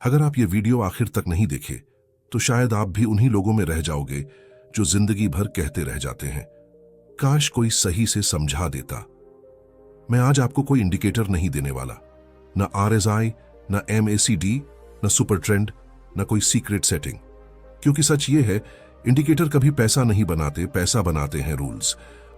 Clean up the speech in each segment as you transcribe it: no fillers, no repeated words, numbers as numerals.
अगर आप ये वीडियो आखिर तक नहीं देखे तो शायद आप भी उन्हीं लोगों में रह जाओगे जो जिंदगी भर कहते रह जाते हैं, काश कोई सही से समझा देता। मैं आज आपको कोई इंडिकेटर नहीं देने वाला, ना RSI, ना MACD, ना सुपर ट्रेंड, ना कोई सीक्रेट सेटिंग। क्योंकि सच ये है, इंडिकेटर कभी पैसा नहीं बनाते, पैसा बनाते हैं रूल्स।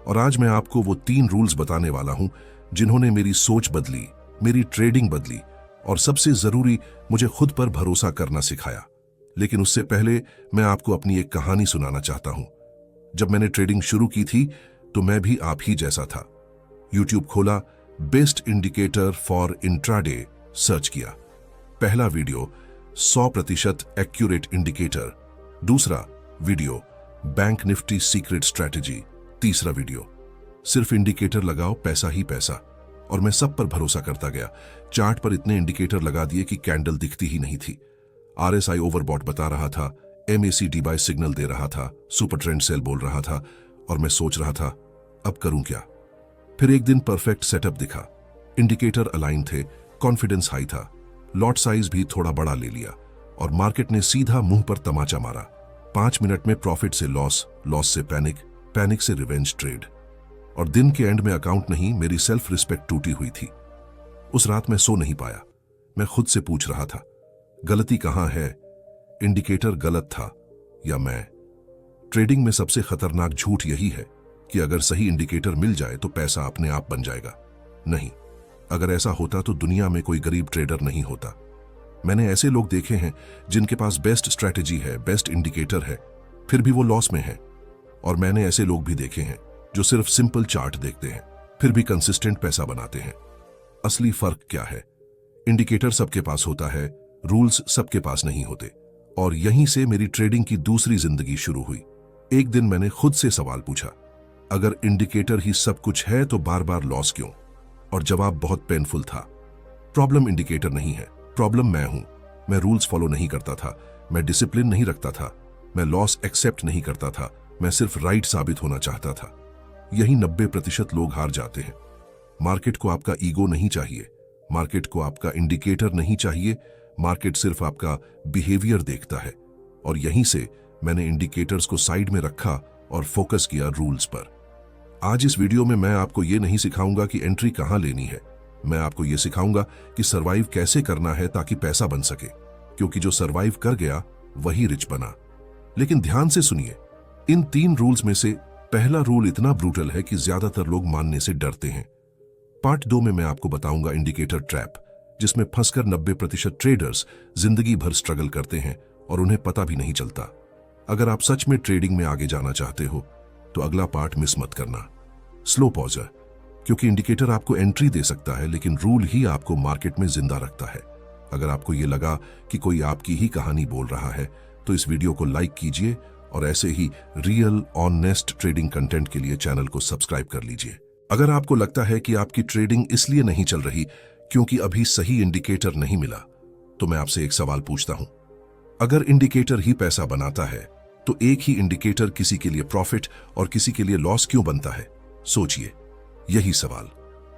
और आज मैं आपको वो 3 रूल्स बताने वाला हूं जिन्होंने मेरी सोच बदली, मेरी ट्रेडिंग बदली और सबसे जरूरी, मुझे खुद पर भरोसा करना सिखाया। लेकिन उससे पहले मैं आपको अपनी एक कहानी सुनाना चाहता हूं। जब मैंने ट्रेडिंग शुरू की थी तो मैं भी आप ही जैसा था। यूट्यूब खोला, best indicator for intraday search किया। पहला वीडियो 100% एक्यूरेट इंडिकेटर, दूसरा video bank Nifty secret strategy, तीसरा वीडियो सिर्फ इंडिकेटर लगाओ, पैसा ही पैसा। और मैं सब पर भरोसा करता गया। चार्ट पर इतने इंडिकेटर लगा दिए कि कैंडल दिखती ही नहीं थी। RSI ओवरबॉट बता रहा था, MACD बाय सिग्नल दे रहा था, सुपर ट्रेंड सेल बोल रहा था, और मैं सोच रहा था अब करूं क्या। फिर एक दिन परफेक्ट सेटअप दिखा, इंडिकेटर अलाइन थे, कॉन्फिडेंस हाई था, लॉट साइज भी थोड़ा बड़ा ले लिया और मार्केट ने सीधा मुंह पर तमाचा मारा। 5 मिनट में प्रॉफिट से लॉस, लॉस से पैनिक, पैनिक से रिवेंज ट्रेड। और दिन के एंड में अकाउंट नहीं, मेरी सेल्फ रिस्पेक्ट टूटी हुई थी। उस रात मैं सो नहीं पाया। मैं खुद से पूछ रहा था, गलती कहां है? इंडिकेटर गलत था या मैं? ट्रेडिंग में सबसे खतरनाक झूठ यही है कि अगर सही इंडिकेटर मिल जाए तो पैसा अपने आप बन जाएगा। नहीं, अगर ऐसा होता तो दुनिया में कोई गरीब ट्रेडर नहीं होता। मैंने ऐसे लोग देखे हैं जिनके पास बेस्ट स्ट्रैटेजी है, बेस्ट इंडिकेटर है, फिर भी वो लॉस में है। और मैंने ऐसे लोग भी देखे हैं जो सिर्फ सिंपल चार्ट देखते हैं, फिर भी कंसिस्टेंट पैसा बनाते हैं। असली फर्क क्या है? इंडिकेटर सबके पास होता है, रूल्स सबके पास नहीं होते। और यहीं से मेरी ट्रेडिंग की दूसरी जिंदगी शुरू हुई। एक दिन मैंने खुद से सवाल पूछा, अगर इंडिकेटर ही सब कुछ है तो बार बार लॉस क्यों? और जवाब बहुत पेनफुल था। प्रॉब्लम इंडिकेटर नहीं है, प्रॉब्लम मैं हूं। मैं रूल्स फॉलो नहीं करता था, मैं डिसिप्लिन नहीं रखता था, मैं लॉस एक्सेप्ट नहीं करता था, मैं सिर्फ राइट साबित होना चाहता था। यही 90% लोग हार जाते हैं। मार्केट को आपका ईगो नहीं चाहिए, मार्केट को आपका इंडिकेटर नहीं चाहिए, मार्केट सिर्फ आपका बिहेवियर देखता है। और यहीं से मैंने इंडिकेटर्स को साइड में रखा और फोकस किया रूल्स पर। आज इस वीडियो में मैं आपको ये नहीं सिखाऊंगा कि एंट्री कहां लेनी है, मैं आपको ये सिखाऊंगा कि सरवाइव कैसे करना है ताकि पैसा बन सके। क्योंकि जो सरवाइव कर गया वही रिच बना। लेकिन ध्यान से सुनिए, इन 3 रूल्स में से पहला रूल इतना ब्रूटल है कि ज्यादातर लोग मानने से डरते हैं। पार्ट 2 में मैं आपको बताऊंगा इंडिकेटर ट्रैप, जिसमें फंसकर 90% ट्रेडर्स जिंदगी भर स्ट्रगल करते हैं और उन्हें पता भी नहीं चलता। अगर आप सच में ट्रेडिंग में आगे जाना चाहते हो तो अगला पार्ट मिस मत करना। स्लो पॉजर, क्योंकि इंडिकेटर आपको एंट्री दे सकता है लेकिन रूल ही आपको मार्केट में जिंदा रखता है। अगर आपको ये लगा कि कोई आपकी ही कहानी बोल रहा है तो इस वीडियो को लाइक कीजिए और ऐसे ही रियल ऑनेस्ट ट्रेडिंग कंटेंट के लिए चैनल को सब्सक्राइब कर लीजिए। अगर आपको लगता है कि आपकी ट्रेडिंग इसलिए नहीं चल रही क्योंकि अभी सही इंडिकेटर नहीं मिला, तो मैं आपसे एक सवाल पूछता हूं। अगर इंडिकेटर ही पैसा बनाता है तो एक ही इंडिकेटर किसी के लिए प्रॉफिट और किसी के लिए लॉस क्यों बनता है? सोचिए। यही सवाल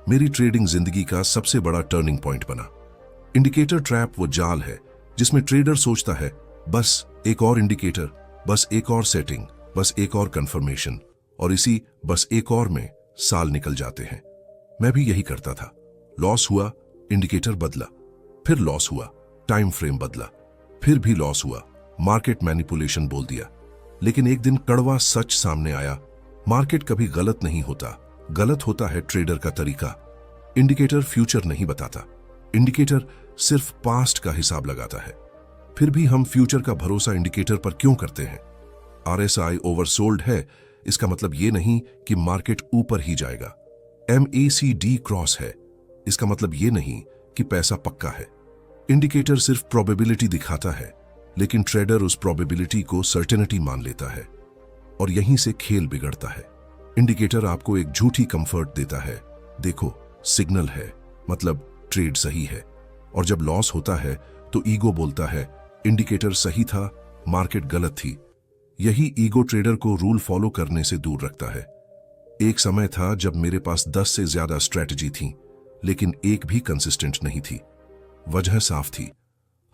मेरी ट्रेडिंग जिंदगी का सबसे बड़ा टर्निंग पॉइंट बना। इंडिकेटर ट्रैप वो जाल है जिसमें ट्रेडर सोचता है, बस एक और इंडिकेटर, बस एक और सेटिंग, बस एक और कंफर्मेशन, और इसी बस एक और में साल निकल जाते हैं। मैं भी यही करता था। लॉस हुआ, इंडिकेटर बदला, फिर लॉस हुआ, टाइम फ्रेम बदला, फिर भी लॉस हुआ, मार्केट मैनिपुलेशन बोल दिया। लेकिन एक दिन कड़वा सच सामने आया, मार्केट कभी गलत नहीं होता, गलत होता है ट्रेडर का तरीका। इंडिकेटर फ्यूचर नहीं बताता, इंडिकेटर सिर्फ पास्ट का हिसाब लगाता है। फिर भी हम फ्यूचर का भरोसा इंडिकेटर पर क्यों करते हैं? RSI ओवरसोल्ड है, इसका मतलब यह नहीं कि मार्केट ऊपर ही जाएगा। MACD क्रॉस है, इसका मतलब यह नहीं कि पैसा पक्का है। इंडिकेटर सिर्फ प्रोबेबिलिटी दिखाता है, लेकिन ट्रेडर उस प्रोबेबिलिटी को सर्टेनिटी मान लेता है और यहीं से खेल बिगड़ता है। इंडिकेटर आपको एक झूठी कंफर्ट देता है, देखो सिग्नल है मतलब ट्रेड सही है। और जब लॉस होता है तो ईगो बोलता है, इंडिकेटर सही था, मार्केट गलत थी। यही ईगो ट्रेडर को रूल फॉलो करने से दूर रखता है। एक समय था जब मेरे पास 10 से ज्यादा स्ट्रैटेजी थी, लेकिन एक भी कंसिस्टेंट नहीं थी। वजह साफ थी,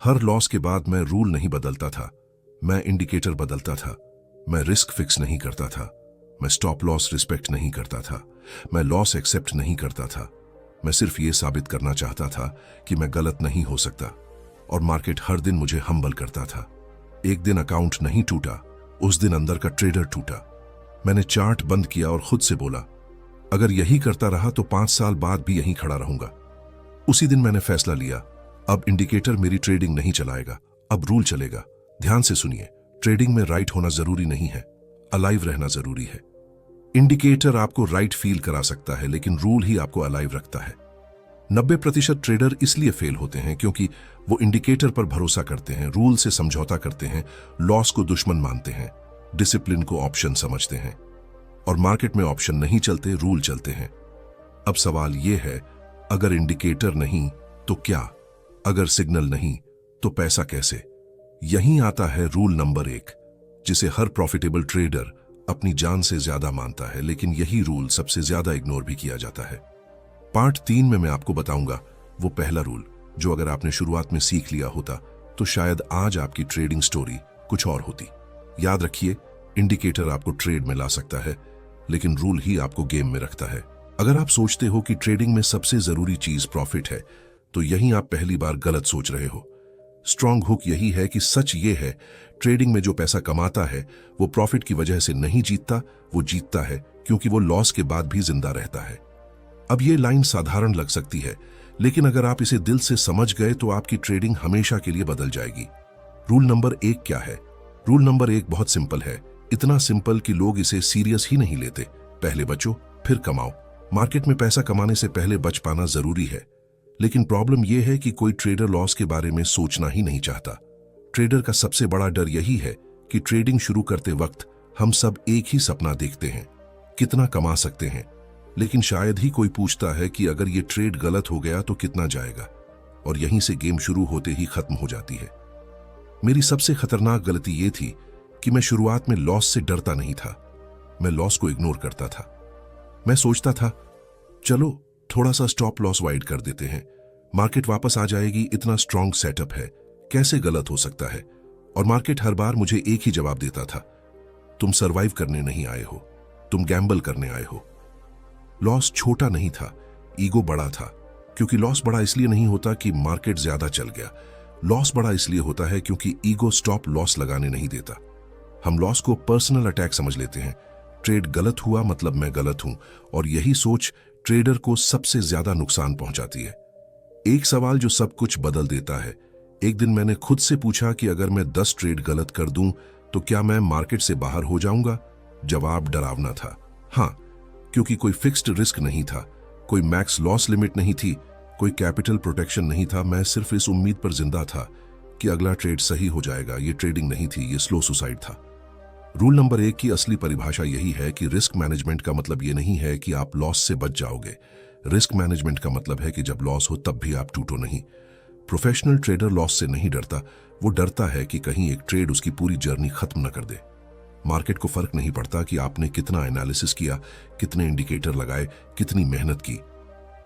हर लॉस के बाद मैं रूल नहीं बदलता था, मैं इंडिकेटर बदलता था। मैं रिस्क फिक्स नहीं करता था, मैं स्टॉप लॉस रिस्पेक्ट नहीं करता था, मैं लॉस एक्सेप्ट नहीं करता था। मैं सिर्फ ये साबित करना चाहता था कि मैं गलत नहीं हो सकता, और मार्केट हर दिन मुझे हम्बल करता था। एक दिन अकाउंट नहीं टूटा, उस दिन अंदर का ट्रेडर टूटा। मैंने चार्ट बंद किया और खुद से बोला, अगर यही करता रहा तो 5 साल बाद भी यहीं खड़ा रहूंगा। उसी दिन मैंने फैसला लिया, अब इंडिकेटर मेरी ट्रेडिंग नहीं चलाएगा, अब रूल चलेगा। ध्यान से सुनिए, ट्रेडिंग में राइट होना जरूरी नहीं है, अलाइव रहना जरूरी है। इंडिकेटर आपको राइट फील करा सकता है, लेकिन रूल ही आपको अलाइव रखता है। 90% ट्रेडर इसलिए फेल होते हैं क्योंकि वो इंडिकेटर पर भरोसा करते हैं, रूल से समझौता करते हैं, लॉस को दुश्मन मानते हैं, डिसिप्लिन को ऑप्शन समझते हैं। और मार्केट में ऑप्शन नहीं चलते, रूल चलते हैं। अब सवाल यह है, अगर इंडिकेटर नहीं तो क्या? अगर सिग्नल नहीं तो पैसा कैसे? यहीं आता है रूल नंबर 1, जिसे हर प्रॉफिटेबल ट्रेडर अपनी जान से ज्यादा मानता है, लेकिन यही रूल सबसे ज्यादा इग्नोर भी किया जाता है। पार्ट 3 में मैं आपको बताऊंगा वो पहला रूल जो अगर आपने शुरुआत में सीख लिया होता तो शायद आज आपकी ट्रेडिंग स्टोरी कुछ और होती। याद रखिए, इंडिकेटर आपको ट्रेड में ला सकता है, लेकिन रूल ही आपको गेम में रखता है। अगर आप सोचते हो कि ट्रेडिंग में सबसे जरूरी चीज प्रॉफिट है, तो यहीं आप पहली बार गलत सोच रहे हो। स्ट्रॉन्ग हुक यही है कि सच ये है, ट्रेडिंग में जो पैसा कमाता है वो प्रॉफिट की वजह से नहीं जीतता, वो जीतता है क्योंकि वो लॉस के बाद भी जिंदा रहता है। अब ये लाइन साधारण लग सकती है, लेकिन अगर आप इसे दिल से समझ गए तो आपकी ट्रेडिंग हमेशा के लिए बदल जाएगी। रूल नंबर 1 क्या है? रूल नंबर 1 बहुत सिंपल है, इतना सिंपल कि लोग इसे सीरियस ही नहीं लेते। पहले बचो फिर कमाओ। मार्केट में पैसा कमाने से पहले बच पाना जरूरी है, लेकिन प्रॉब्लम यह है कि कोई ट्रेडर लॉस के बारे में सोचना ही नहीं चाहता। ट्रेडर का सबसे बड़ा डर यही है कि ट्रेडिंग शुरू करते वक्त हम सब एक ही सपना देखते हैं, कितना कमा सकते हैं, लेकिन शायद ही कोई पूछता है कि अगर ये ट्रेड गलत हो गया तो कितना जाएगा, और यहीं से गेम शुरू होते ही खत्म हो जाती है। मेरी सबसे खतरनाक गलती ये थी कि मैं शुरुआत में लॉस से डरता नहीं था, मैं लॉस को इग्नोर करता था। मैं सोचता था, चलो थोड़ा सा स्टॉप लॉस वाइड कर देते हैं, मार्केट वापस आ जाएगी, इतना स्ट्रॉन्ग सेटअप है, कैसे गलत हो सकता है। और मार्केट हर बार मुझे एक ही जवाब देता था, तुम सरवाइव करने नहीं आए हो, तुम गैम्बल करने आए हो। लॉस छोटा नहीं था, ईगो बड़ा था, क्योंकि लॉस बड़ा इसलिए नहीं होता कि मार्केट ज्यादा चल गया, लॉस बड़ा इसलिए होता है क्योंकि ईगो स्टॉप लॉस लगाने नहीं देता। हम लॉस को पर्सनल अटैक समझ लेते हैं, ट्रेड गलत हुआ मतलब मैं गलत हूं, और यही सोच ट्रेडर को सबसे ज्यादा नुकसान पहुंचाती है। एक सवाल जो सब कुछ बदल देता है। एक दिन मैंने खुद से पूछा कि अगर मैं 10 ट्रेड गलत कर दूं तो क्या मैं मार्केट से बाहर हो जाऊंगा? जवाब डरावना था, हाँ, क्योंकि कोई फिक्स्ड रिस्क नहीं था, कोई मैक्स लॉस लिमिट नहीं थी, कोई कैपिटल प्रोटेक्शन नहीं था। मैं सिर्फ इस उम्मीद पर जिंदा था कि अगला ट्रेड सही हो जाएगा। ये ट्रेडिंग नहीं थी, ये स्लो सुसाइड था। रूल नंबर 1 की असली परिभाषा यही है कि रिस्क मैनेजमेंट का मतलब ये नहीं है कि आप लॉस से बच जाओगे। रिस्क मैनेजमेंट का मतलब है कि जब लॉस हो तब भी आप टूटो नहीं। प्रोफेशनल ट्रेडर लॉस से नहीं डरता, वो डरता है कि कहीं एक ट्रेड उसकी पूरी जर्नी खत्म न कर दे। मार्केट को फर्क नहीं पड़ता कि आपने कितना एनालिसिस किया, कितने इंडिकेटर लगाए, कितनी मेहनत की।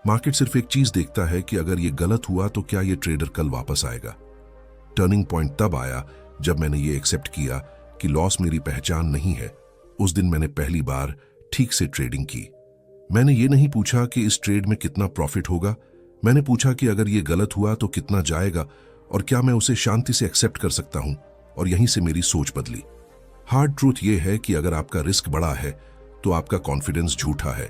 मार्केट सिर्फ एक चीज देखता है कि अगर ये गलत हुआ तो क्या ये ट्रेडर कल वापस आएगा। टर्निंग पॉइंट तब आया जब मैंने ये एक्सेप्ट किया कि लॉस मेरी पहचान नहीं है। उस दिन मैंने पहली बार ठीक से ट्रेडिंग की। मैंने ये नहीं पूछा कि इस ट्रेड में कितना प्रॉफिट होगा, मैंने पूछा कि अगर ये गलत हुआ तो कितना जाएगा और क्या मैं उसे शांति से एक्सेप्ट कर सकता हूं। और यहीं से मेरी सोच बदली। हार्ड ट्रूथ ये है कि अगर आपका रिस्क बड़ा है तो आपका कॉन्फिडेंस झूठा है,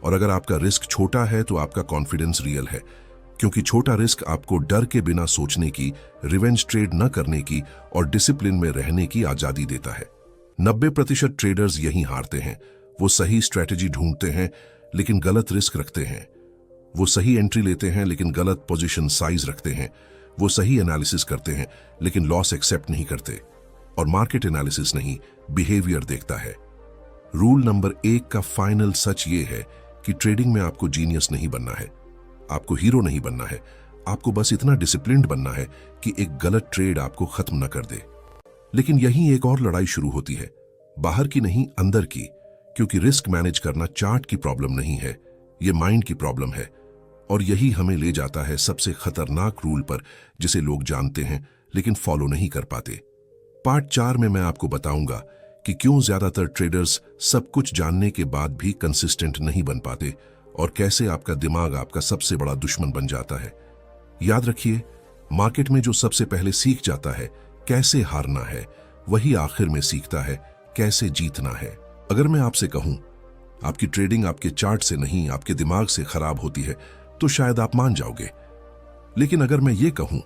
और अगर आपका रिस्क छोटा है तो आपका कॉन्फिडेंस रियल है, क्योंकि छोटा रिस्क आपको डर के बिना सोचने की, रिवेंज ट्रेड न करने की और डिसिप्लिन में रहने की आजादी देता है। 90% ट्रेडर्स यहीं हारते हैं। वो सही स्ट्रेटेजी ढूंढते हैं लेकिन गलत रिस्क रखते हैं। वो सही एंट्री लेते हैं लेकिन गलत पोजीशन साइज रखते हैं। वो सही एनालिसिस करते हैं लेकिन लॉस एक्सेप्ट नहीं करते। और मार्केट एनालिसिस नहीं, बिहेवियर देखता है। रूल नंबर 1 का फाइनल सच ये है कि ट्रेडिंग में आपको जीनियस नहीं बनना है, आपको हीरो नहीं बनना है, आपको बस इतना डिसिप्लिन्ड बनना है कि एक गलत ट्रेड आपको खत्म न कर दे। लेकिन यहीं एक और लड़ाई शुरू होती है, बाहर की नहीं अंदर की, क्योंकि रिस्क मैनेज करना चार्ट की प्रॉब्लम नहीं है, ये माइंड की प्रॉब्लम है। और यही हमें ले जाता है सबसे खतरनाक रूल पर, जिसे लोग जानते हैं लेकिन फॉलो नहीं कर पाते। पार्ट 4 में मैं आपको बताऊंगा कि क्यों ज्यादातर ट्रेडर्स सब कुछ जानने के बाद भी कंसिस्टेंट नहीं बन पाते और कैसे आपका दिमाग आपका सबसे बड़ा दुश्मन बन जाता है। याद रखिए, मार्केट में जो सबसे पहले सीख जाता है कैसे हारना है, वही आखिर में सीखता है कैसे जीतना है। अगर मैं आपसे कहूं आपकी ट्रेडिंग आपके चार्ट से नहीं आपके दिमाग से खराब होती है तो शायद आप मान जाओगे। लेकिन अगर मैं ये कहूं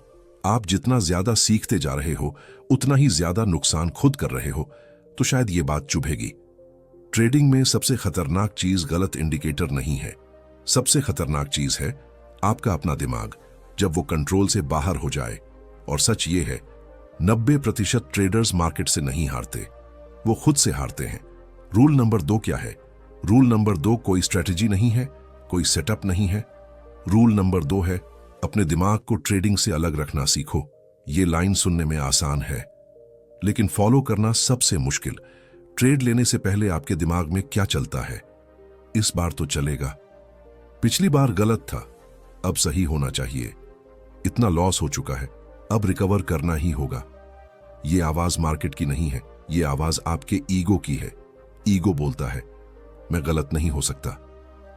आप जितना ज्यादा सीखते जा रहे हो उतना ही ज्यादा नुकसान खुद कर रहे हो, तो शायद ये बात चुभेगी। ट्रेडिंग में सबसे खतरनाक चीज गलत इंडिकेटर नहीं है, सबसे खतरनाक चीज है आपका अपना दिमाग, जब वो कंट्रोल से बाहर हो जाए। और सच ये है 90% ट्रेडर्स मार्केट से नहीं हारते, वो खुद से हारते हैं। रूल नंबर 2 क्या है? रूल नंबर 2 कोई स्ट्रेटेजी नहीं है, कोई सेटअप नहीं है। रूल नंबर 2 है अपने दिमाग को ट्रेडिंग से अलग रखना सीखो। ये लाइन सुनने में आसान है लेकिन फॉलो करना सबसे मुश्किल। ट्रेड लेने से पहले आपके दिमाग में क्या चलता है? इस बार तो चलेगा, पिछली बार गलत था, अब सही होना चाहिए, इतना लॉस हो चुका है, अब रिकवर करना ही होगा। ये आवाज मार्केट की नहीं है, ये आवाज आपके ईगो की है। ईगो बोलता है मैं गलत नहीं हो सकता,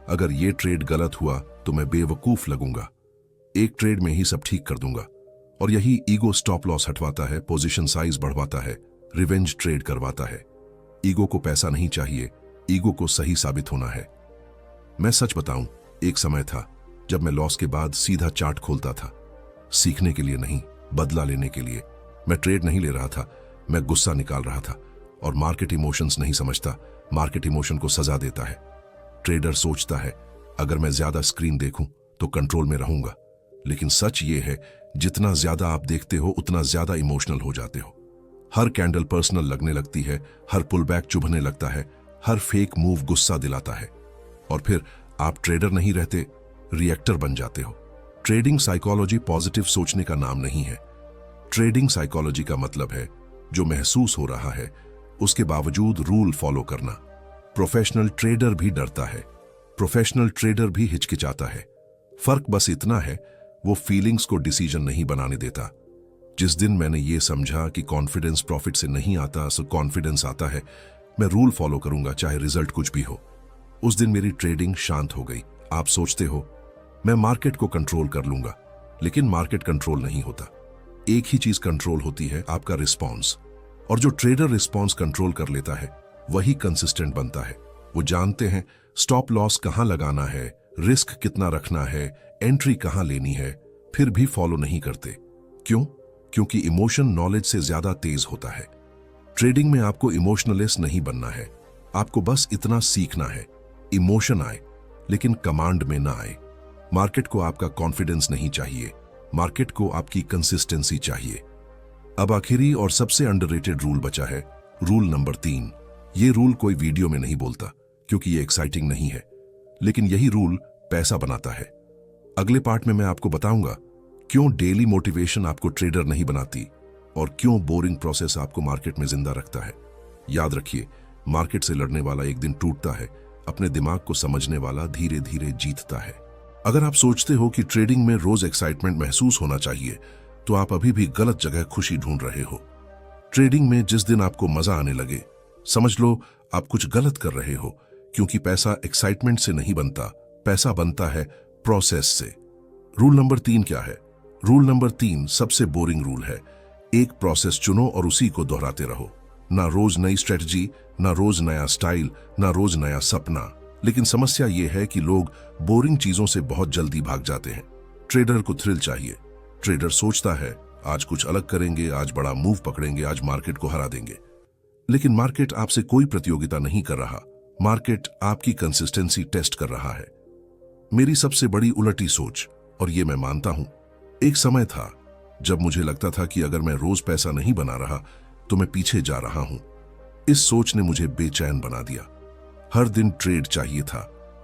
अगर ये ट्रेड गलत हुआ तो मैं बेवकूफ लगूंगा, एक ट्रेड में ही सब ठीक कर दूंगा। और यही ईगो स्टॉप लॉस हटवाता है, पोजीशन साइज बढ़वाता है, रिवेंज ट्रेड करवाता है। ईगो को पैसा नहीं चाहिए, ईगो को सही साबित होना है। मैं सच बताऊं, एक समय था जब मैं लॉस के बाद सीधा चार्ट खोलता था, सीखने के लिए नहीं, बदला लेने के लिए। मैं ट्रेड नहीं ले रहा था, मैं गुस्सा निकाल रहा था। और मार्केट इमोशंस नहीं समझता, मार्केट इमोशन को सजा देता है। ट्रेडर सोचता है अगर मैं ज्यादा स्क्रीन देखूं तो कंट्रोल में रहूंगा, लेकिन सच ये है जितना ज्यादा आप देखते हो उतना ज्यादा इमोशनल हो जाते हो। हर कैंडल पर्सनल लगने लगती है, हर पुलबैक चुभने लगता है, हर फेक मूव गुस्सा दिलाता है, और फिर आप ट्रेडर नहीं रहते, रिएक्टर बन जाते हो। ट्रेडिंग साइकोलॉजी पॉजिटिव सोचने का नाम नहीं है। ट्रेडिंग साइकोलॉजी का मतलब है जो महसूस हो रहा है उसके बावजूद रूल फॉलो करना। प्रोफेशनल ट्रेडर भी डरता है, प्रोफेशनल ट्रेडर भी हिचकिचाता है। फर्क बस इतना है वो फीलिंग्स को डिसीजन नहीं बनाने देता। जिस दिन मैंने ये समझा कि कॉन्फिडेंस प्रॉफिट से नहीं आता, सो कॉन्फिडेंस आता है, मैं रूल फॉलो करूंगा चाहे रिजल्ट कुछ भी हो, उस दिन मेरी ट्रेडिंग शांत हो गई। आप सोचते हो मैं मार्केट को कंट्रोल कर लूंगा, लेकिन मार्केट कंट्रोल नहीं होता। एक ही चीज कंट्रोल होती है, आपका रिस्पॉन्स। और जो ट्रेडर रिस्पॉन्स कंट्रोल कर लेता है वही कंसिस्टेंट बनता है। वो जानते हैं स्टॉप लॉस कहां लगाना है, रिस्क कितना रखना है, एंट्री कहां लेनी है, फिर भी फॉलो नहीं करते। क्यों? क्योंकि इमोशन नॉलेज से ज्यादा तेज होता है। ट्रेडिंग में आपको इमोशनलेस नहीं बनना है, आपको बस इतना सीखना है इमोशन आए लेकिन कमांड में ना आए। मार्केट को आपका कॉन्फिडेंस नहीं चाहिए, मार्केट को आपकी कंसिस्टेंसी चाहिए। अब आखिरी और सबसे अंडररेटेड रूल बचा है, रूल नंबर 3। ये रूल कोई वीडियो में नहीं बोलता क्योंकि ये एक्साइटिंग नहीं है, लेकिन यही रूल पैसा बनाता है। अगले पार्ट में मैं आपको बताऊंगा क्यों डेली मोटिवेशन आपको ट्रेडर नहीं बनाती और क्यों बोरिंग प्रोसेस आपको मार्केट में जिंदा रखता है। याद रखिए, मार्केट से लड़ने वाला एक दिन टूटता है, अपने दिमाग को समझने वाला धीरे धीरे जीतता है। अगर आप सोचते हो कि ट्रेडिंग में रोज एक्साइटमेंट महसूस होना चाहिए तो आप अभी भी गलत जगह खुशी ढूंढ रहे हो। ट्रेडिंग में जिस दिन आपको मजा आने लगे, समझ लो आप कुछ गलत कर रहे हो, क्योंकि पैसा एक्साइटमेंट से नहीं बनता, पैसा बनता है प्रोसेस से। रूल नंबर 3 क्या है? रूल नंबर 3 सबसे बोरिंग रूल है। एक प्रोसेस चुनो और उसी को दोहराते रहो। ना रोज नई स्ट्रेटजी, ना रोज नया स्टाइल, ना रोज नया सपना। लेकिन समस्या यह है कि लोग बोरिंग चीजों से बहुत जल्दी भाग जाते हैं। ट्रेडर को थ्रिल चाहिए। ट्रेडर सोचता है आज कुछ अलग करेंगे, आज बड़ा मूव पकड़ेंगे, आज मार्केट को हरा देंगे। लेकिन मार्केट आपसे कोई प्रतियोगिता नहीं कर रहा, मार्केट आपकी कंसिस्टेंसी टेस्ट कर रहा है। मेरी सबसे बड़ी उलटी सोच, और ये मैं मानता हूं, एक समय था जब मुझे लगता था कि अगर मैं रोज पैसा नहीं बना रहा तो मैं पीछे जा रहा हूं। इस सोच ने मुझे बेचैन बना दिया। हर दिन ट्रेड चाहिए था,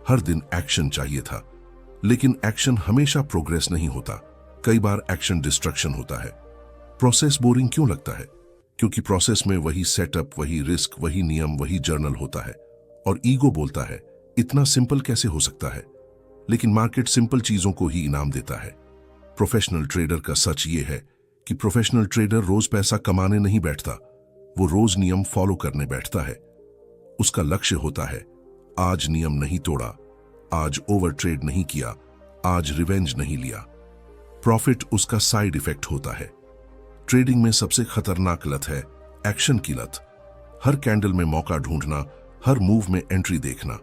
हर दिन एक्शन चाहिए था, लेकिन एक्शन हमेशा प्रोग्रेस नहीं होता, कई बार एक्शन डिस्ट्रक्शन होता है। प्रोसेस बोरिंग क्यों लगता है? क्योंकि प्रोसेस में वही सेटअप, वही रिस्क, वही नियम, वही जर्नल होता है। और ईगो बोलता है इतना सिंपल कैसे हो सकता है? लेकिन मार्केट सिंपल चीजों को ही इनाम देता है। प्रोफेशनल ट्रेडर का सच ये है कि प्रोफेशनल ट्रेडर रोज पैसा कमाने नहीं बैठता, वो रोज नियम फॉलो करने बैठता है। उसका लक्ष्य होता है, आज नियम नहीं तोड़ा, आज ओवर ट्रेड नहीं किया, आज रिवेंज नहीं लिया। प्रॉफिट उसका साइड इफेक्ट होता है। ट्रेडिंग में सबसे खतरनाक लत है एक्शन की लत। हर कैंडल में मौका ढूंढना, हर मूव में एंट्री देखना।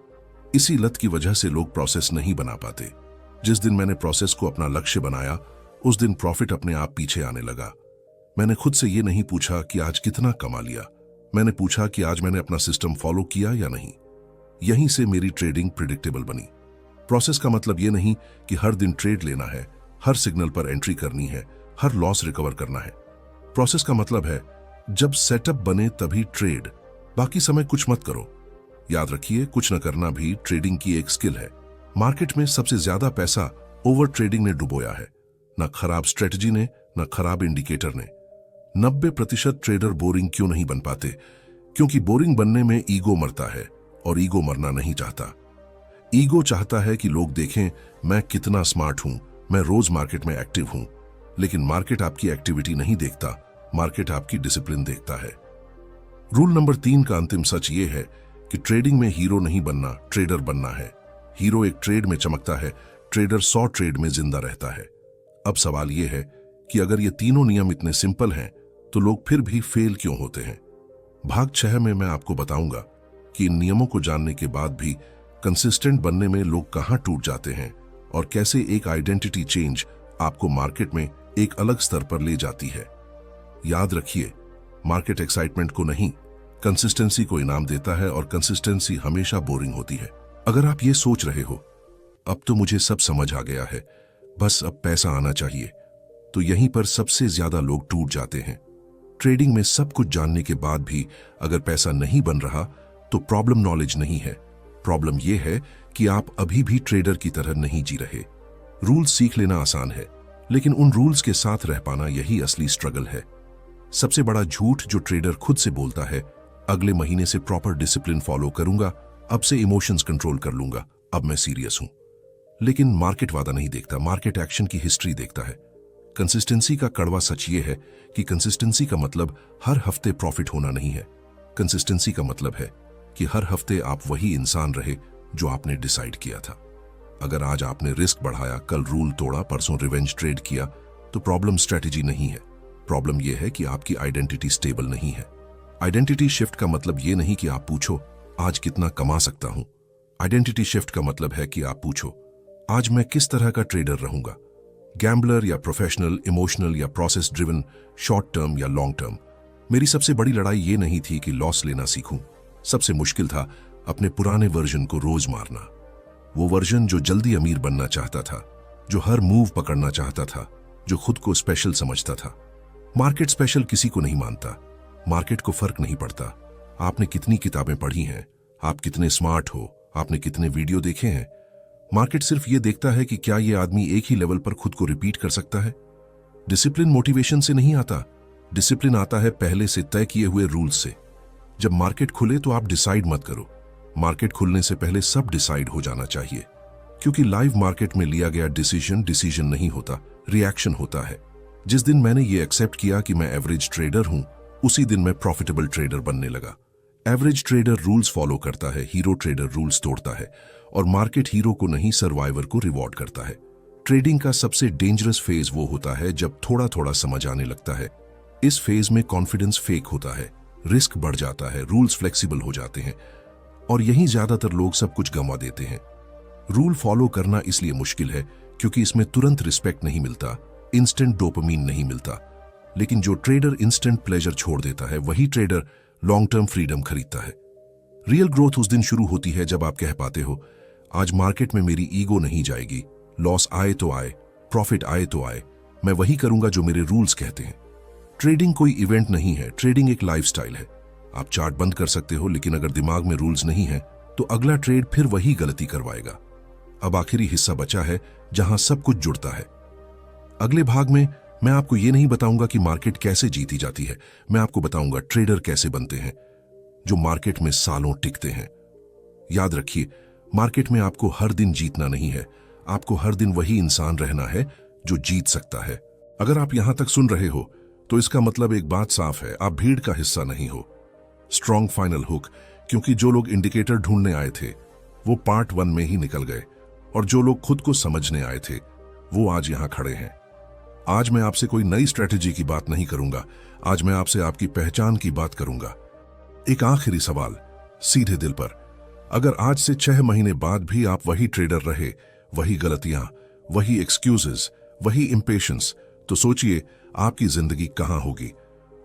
इसी लत की वजह से लोग प्रोसेस नहीं बना पाते। जिस दिन मैंने प्रोसेस को अपना लक्ष्य बनाया, उस दिन प्रॉफिट अपने आप पीछे आने लगा। मैंने खुद से ये नहीं पूछा कि आज कितना कमा लिया, मैंने पूछा कि आज मैंने अपना सिस्टम फॉलो किया या नहीं। यहीं से मेरी ट्रेडिंग प्रिडिक्टेबल बनी। प्रोसेस का मतलब ये नहीं कि हर दिन ट्रेड लेना है, हर सिग्नल पर एंट्री करनी है, हर लॉस रिकवर करना है। प्रोसेस का मतलब है जब सेटअप बने तभी ट्रेड, बाकी समय कुछ मत करो। याद रखिए, कुछ न करना भी ट्रेडिंग की एक स्किल है। मार्केट में सबसे ज्यादा पैसा ओवर ट्रेडिंग ने डुबोया है, न खराब स्ट्रेटजी ने, न खराब इंडिकेटर ने। 90% ट्रेडर बोरिंग क्यों नहीं बन पाते? क्योंकि बोरिंग बनने में ईगो मरता है, और ईगो मरना नहीं चाहता। ईगो चाहता है कि लोग देखें मैं कितना स्मार्ट हूं, मैं रोज मार्केट में एक्टिव हूं। लेकिन मार्केट आपकी एक्टिविटी नहीं देखता, मार्केट आपकी डिसिप्लिन देखता है। रूल नंबर 3 का अंतिम सच ये है कि ट्रेडिंग में हीरो नहीं बनना, ट्रेडर बनना है। हीरो एक ट्रेड में चमकता है, ट्रेडर 100 ट्रेड में जिंदा रहता है। अब सवाल यह है कि अगर ये तीनों नियम इतने सिंपल हैं, तो लोग फिर भी फेल क्यों होते हैं? भाग 6 में मैं आपको बताऊंगा कि इन नियमों को जानने के बाद भी कंसिस्टेंट बनने में लोग कहां टूट जाते हैं, और कैसे एक आइडेंटिटी चेंज आपको मार्केट में एक अलग स्तर पर ले जाती है। याद रखिए, मार्केट एक्साइटमेंट को नहीं, कंसिस्टेंसी को इनाम देता है, और कंसिस्टेंसी हमेशा बोरिंग होती है। अगर आप ये सोच रहे हो अब तो मुझे सब समझ आ गया है, बस अब पैसा आना चाहिए, तो यहीं पर सबसे ज्यादा लोग टूट जाते हैं। ट्रेडिंग में सब कुछ जानने के बाद भी अगर पैसा नहीं बन रहा, तो प्रॉब्लम नॉलेज नहीं है। प्रॉब्लम यह है कि आप अभी भी ट्रेडर की तरह नहीं जी रहे। रूल्स सीख लेना आसान है, लेकिन उन रूल्स के साथ रह पाना यही असली स्ट्रगल है। सबसे बड़ा झूठ जो ट्रेडर खुद से बोलता है, अगले महीने से प्रॉपर डिसिप्लिन फॉलो करूंगा, अब से इमोशंस कंट्रोल कर लूंगा, अब मैं सीरियस हूं। लेकिन मार्केट वादा नहीं देखता, मार्केट एक्शन की हिस्ट्री देखता है। कंसिस्टेंसी का कड़वा सच ये है कि कंसिस्टेंसी का मतलब हर हफ्ते प्रॉफिट होना नहीं है। कंसिस्टेंसी का मतलब है कि हर हफ्ते आप वही इंसान रहे जो आपने डिसाइड किया था। अगर आज आपने रिस्क बढ़ाया, कल रूल तोड़ा, परसों रिवेंज ट्रेड किया, तो प्रॉब्लम स्ट्रेटेजी नहीं है। प्रॉब्लम यह है कि आपकी आइडेंटिटी स्टेबल नहीं है। आइडेंटिटी शिफ्ट का मतलब यह नहीं कि आप पूछो आज कितना कमा सकता हूं। आइडेंटिटी शिफ्ट का मतलब है कि आप पूछो आज मैं किस तरह का ट्रेडर रहूंगा, गैम्बलर या प्रोफेशनल, इमोशनल या प्रोसेस ड्रिवन, शॉर्ट टर्म या लॉन्ग टर्म। मेरी सबसे बड़ी लड़ाई ये नहीं थी कि लॉस लेना सीखूं, सबसे मुश्किल था अपने पुराने वर्जन को रोज मारना। वो वर्जन जो जल्दी अमीर बनना चाहता था, जो हर मूव पकड़ना चाहता था, जो खुद को स्पेशल समझता था। मार्केट स्पेशल किसी को नहीं मानता, मार्केट को फर्क नहीं पड़ता आपने कितनी किताबें पढ़ी हैं, आप कितने स्मार्ट हो, आपने कितने वीडियो देखे हैं। मार्केट सिर्फ ये देखता है कि क्या ये आदमी एक ही लेवल पर खुद को रिपीट कर सकता है। डिसिप्लिन मोटिवेशन से नहीं आता, डिसिप्लिन आता है पहले से तय किए हुए रूल्स से। जब मार्केट खुले तो आप डिसाइड मत करो, मार्केट खुलने से पहले सब डिसाइड हो जाना चाहिए। क्योंकि लाइव मार्केट में लिया गया डिसीजन नहीं होता, रिएक्शन होता है। जिस दिन मैंने ये एक्सेप्ट किया कि मैं एवरेज ट्रेडर हूं, उसी दिन मैं प्रॉफिटेबल ट्रेडर बनने लगा। एवरेज ट्रेडर रूल्स फॉलो करता है, हीरो ट्रेडर रूल्स तोड़ता है, और मार्केट हीरो को नहीं सर्वाइवर को रिवॉर्ड करता है। ट्रेडिंग का सबसे डेंजरस फेज वो होता है जब थोड़ा थोड़ा समझ आने लगता है। इस फेज में कॉन्फिडेंस फेक होता है, रिस्क बढ़ जाता है, रूल्स फ्लेक्सिबल हो जाते हैं, और यही ज्यादातर लोग सब कुछ गंवा देते हैं। रूल फॉलो करना इसलिए मुश्किल है क्योंकि इसमें तुरंत रिस्पेक्ट नहीं मिलता, इंस्टेंट डोपामीन नहीं मिलता। लेकिन जो ट्रेडर इंस्टेंट प्लेजर छोड़ देता है, वही ट्रेडर लॉन्ग टर्म फ्रीडम खरीदता है। रियल ग्रोथ उस दिन शुरू होती है जब आप कह पाते हो आज मार्केट में मेरी ईगो नहीं जाएगी, लॉस आए तो आए, प्रॉफिट आए तो आए, मैं वही करूंगा जो मेरे रूल्स कहते हैं। ट्रेडिंग कोई इवेंट नहीं है, ट्रेडिंग एक लाइफस्टाइल है। आप चार्ट बंद कर सकते हो, लेकिन अगर दिमाग में रूल्स नहीं है तो अगला ट्रेड फिर वही गलती करवाएगा। अब आखिरी हिस्सा बचा है जहां सब कुछ जुड़ता है। अगले भाग में मैं आपको यह नहीं बताऊंगा कि मार्केट कैसे जीती जाती है, मैं आपको बताऊंगा ट्रेडर कैसे बनते हैं जो मार्केट में सालों टिकते हैं। याद रखिए, मार्केट में आपको हर दिन जीतना नहीं है, आपको हर दिन वही इंसान रहना है जो जीत सकता है। अगर आप यहां तक सुन रहे हो तो इसका मतलब एक बात साफ है, आप भीड़ का हिस्सा नहीं हो। स्ट्रॉन्ग फाइनल हुक, क्योंकि जो लोग इंडिकेटर ढूंढने आए थे वो पार्ट 1 में ही निकल गए, और जो लोग खुद को समझने आए थे वो आज यहां खड़े हैं। आज मैं आपसे कोई नई स्ट्रेटेजी की बात नहीं करूंगा, आज मैं आपसे आपकी पहचान की बात करूंगा। एक आखिरी सवाल, सीधे दिल पर, अगर आज से 6 महीने बाद भी आप वही ट्रेडर रहे, वही गलतियां, वही एक्सक्यूजेस, वही इंपेशेंस, तो सोचिए आपकी जिंदगी कहां होगी।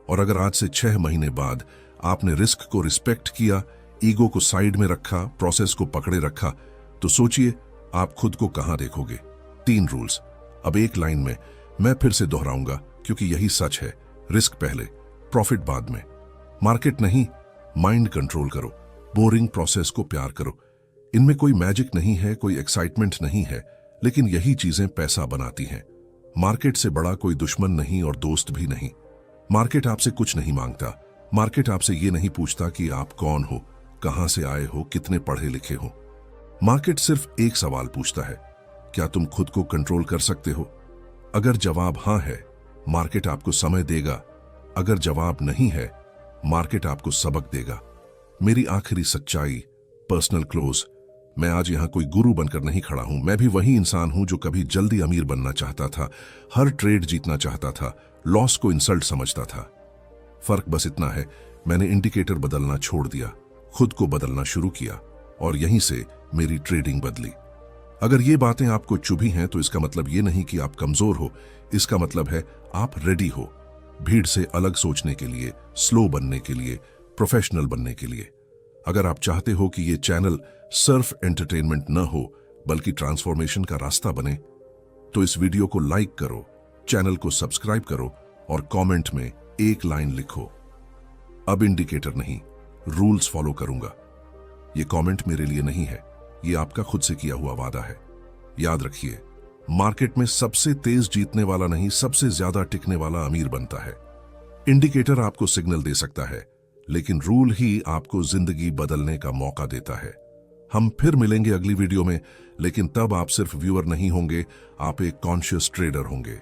और अगर आज से 6 महीने बाद आपने रिस्क को रिस्पेक्ट किया, ईगो को साइड में रखा, प्रोसेस को पकड़े रखा, तो सोचिए आप खुद को कहां देखोगे। 3 रूल्स, अब एक लाइन में मैं फिर से दोहराऊंगा क्योंकि यही सच है। रिस्क पहले, प्रॉफिट बाद में। मार्केट नहीं, माइंड कंट्रोल करो। बोरिंग प्रोसेस को प्यार करो। इनमें कोई मैजिक नहीं है, कोई एक्साइटमेंट नहीं है, लेकिन यही चीजें पैसा बनाती हैं। मार्केट से बड़ा कोई दुश्मन नहीं और दोस्त भी नहीं। मार्केट आपसे कुछ नहीं मांगता। मार्केट आपसे ये नहीं पूछता कि आप कौन हो, कहां से आए हो, कितने पढ़े लिखे हो। मार्केट सिर्फ एक सवाल पूछता है, क्या तुम खुद को कंट्रोल कर सकते हो? अगर जवाब हां है, मार्केट आपको समय देगा। अगर जवाब नहीं है, मार्केट आपको सबक देगा। मेरी आखिरी सच्चाई, पर्सनल क्लोज, मैं आज यहां कोई गुरु बनकर नहीं खड़ा हूं। मैं भी वही इंसान हूं जो कभी जल्दी अमीर बनना चाहता था, हर ट्रेड जीतना चाहता था, लॉस को इंसल्ट समझता था। फर्क बस इतना है, मैंने इंडिकेटर बदलना छोड़ दिया, खुद को बदलना शुरू किया, और यहीं से मेरी ट्रेडिंग बदली। अगर ये बातें आपको चुभी हैं तो इसका मतलब ये नहीं कि आप कमजोर हो, इसका मतलब है आप रेडी हो भीड़ से अलग सोचने के लिए, स्लो बनने के लिए, प्रोफेशनल बनने के लिए। अगर आप चाहते हो कि ये चैनल सिर्फ एंटरटेनमेंट न हो बल्कि ट्रांसफॉर्मेशन का रास्ता बने, तो इस वीडियो को लाइक करो, चैनल को सब्सक्राइब करो और कमेंट में एक लाइन लिखो, अब इंडिकेटर नहीं, रूल्स फॉलो करूंगा। ये कमेंट मेरे लिए नहीं है, ये आपका खुद से किया हुआ वादा है। याद रखिए, मार्केट में सबसे तेज जीतने वाला नहीं, सबसे ज्यादा टिकने वाला अमीर बनता है। इंडिकेटर आपको सिग्नल दे सकता है, लेकिन रूल ही आपको जिंदगी बदलने का मौका देता है। हम फिर मिलेंगे अगली वीडियो में, लेकिन तब आप सिर्फ व्यूअर नहीं होंगे, आप एक कॉन्शियस ट्रेडर होंगे।